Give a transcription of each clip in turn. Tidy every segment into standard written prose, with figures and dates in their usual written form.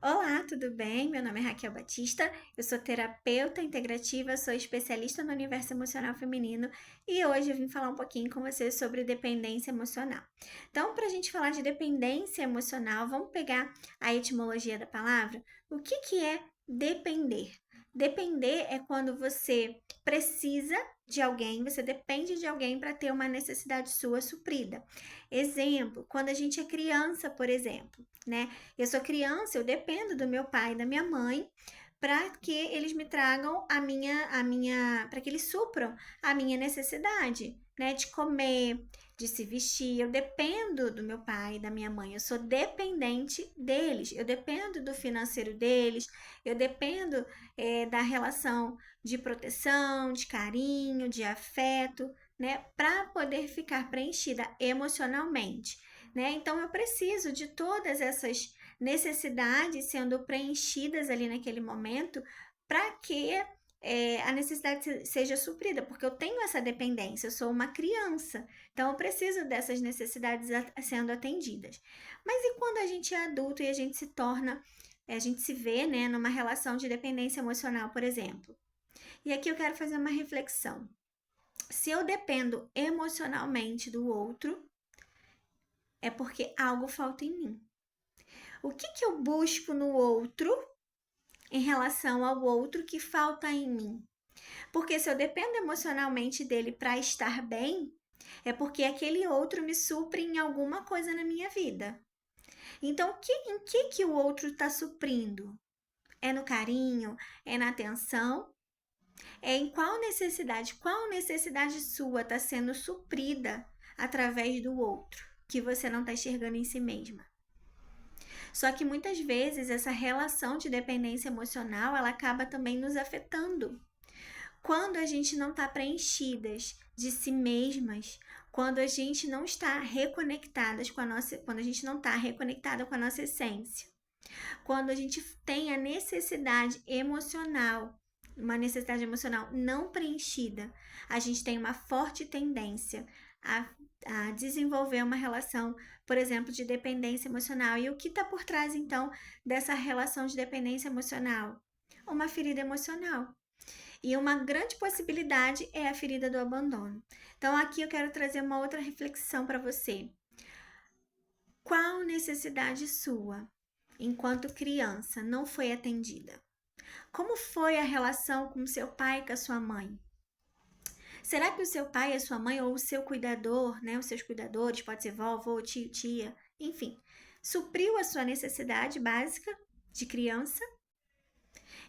Olá, tudo bem? Meu nome é Raquel Batista, eu sou terapeuta integrativa, sou especialista no universo emocional feminino e hoje eu vim falar um pouquinho com você sobre dependência emocional. Então, para a gente falar de dependência emocional, vamos pegar a etimologia da palavra? O que é depender? Depender é quando você precisa de alguém, você depende de alguém para ter uma necessidade sua suprida. Exemplo, quando a gente é criança, por exemplo, né? Eu sou criança, eu dependo do meu pai e da minha mãe para que eles me tragam para que eles supram a minha necessidade, né, de comer, de se vestir. Eu dependo do meu pai e da minha mãe, eu sou dependente deles, eu dependo do financeiro deles, eu dependo da relação de proteção, de carinho, de afeto, né, para poder ficar preenchida emocionalmente. Né? Então eu preciso de todas essas necessidades sendo preenchidas ali naquele momento para que a necessidade seja suprida, porque eu tenho essa dependência, eu sou uma criança, então eu preciso dessas necessidades sendo atendidas. Mas e quando a gente é adulto e a gente se torna, a gente se vê, né, numa relação de dependência emocional, por exemplo? E aqui eu quero fazer uma reflexão. Se eu dependo emocionalmente do outro, é porque algo falta em mim. O que eu busco no outro em relação ao outro que falta em mim? Porque se eu dependo emocionalmente dele para estar bem, é porque aquele outro me supre em alguma coisa na minha vida. Então, em que o outro está suprindo? É no carinho? É na atenção? É em qual necessidade sua está sendo suprida através do outro, que você não está enxergando em si mesma? Só que muitas vezes essa relação de dependência emocional, ela acaba também nos afetando. Quando a gente não está preenchidas de si mesmas, quando a gente não está reconectadas com a nossa, quando a gente não está reconectada com a nossa essência, quando a gente tem a necessidade emocional, uma necessidade emocional não preenchida, a gente tem uma forte tendência a, a desenvolver uma relação, por exemplo, de dependência emocional. E o que está por trás, então, dessa relação de dependência emocional? Uma ferida emocional. E uma grande possibilidade é a ferida do abandono. Então, aqui eu quero trazer uma outra reflexão para você. Qual necessidade sua, enquanto criança, não foi atendida? Como foi a relação com seu pai e com a sua mãe? Será que o seu pai e a sua mãe, ou o seu cuidador, né, os seus cuidadores, pode ser vovô, tio, tia, enfim, supriu a sua necessidade básica de criança?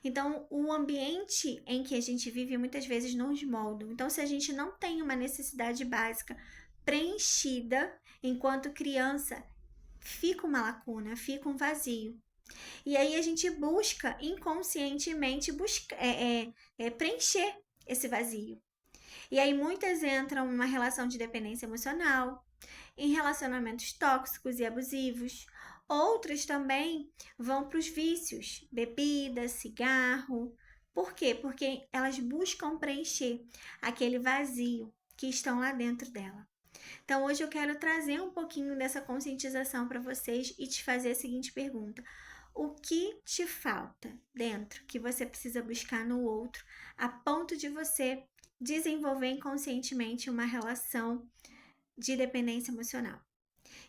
Então, o ambiente em que a gente vive muitas vezes nos molda. Então, se a gente não tem uma necessidade básica preenchida enquanto criança, fica uma lacuna, fica um vazio. E aí a gente busca inconscientemente preencher esse vazio. E aí muitas entram numa relação de dependência emocional, em relacionamentos tóxicos e abusivos. Outras também vão para os vícios, bebida, cigarro. Por quê? Porque elas buscam preencher aquele vazio que estão lá dentro dela. Então hoje eu quero trazer um pouquinho dessa conscientização para vocês e te fazer a seguinte pergunta: o que te falta dentro que você precisa buscar no outro, a ponto de você desenvolver inconscientemente uma relação de dependência emocional?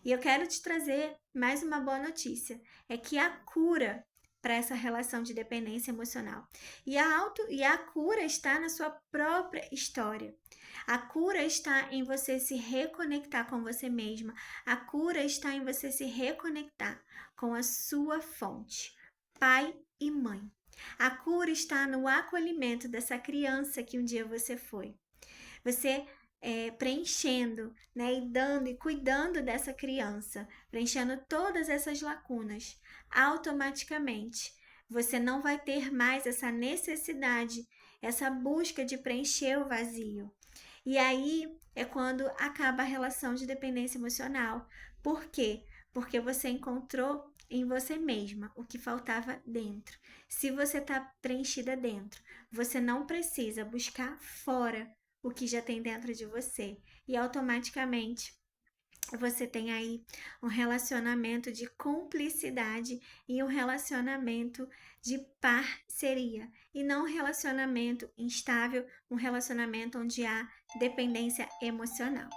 E eu quero te trazer mais uma boa notícia: é que a cura para essa relação de dependência emocional. E a cura está na sua própria história. A cura está em você se reconectar com você mesma. A cura está em você se reconectar com a sua fonte, pai e mãe. A cura está no acolhimento dessa criança que um dia você foi. Você preenchendo, né, e dando e cuidando dessa criança, preenchendo todas essas lacunas, automaticamente você não vai ter mais essa necessidade, essa busca de preencher o vazio. E aí é quando acaba a relação de dependência emocional. Por quê? Porque você encontrou em você mesma o que faltava dentro. Se você está preenchida dentro, você não precisa buscar fora o que já tem dentro de você. E automaticamente você tem aí um relacionamento de cumplicidade e um relacionamento de parceria, e não um relacionamento instável, um relacionamento onde há dependência emocional.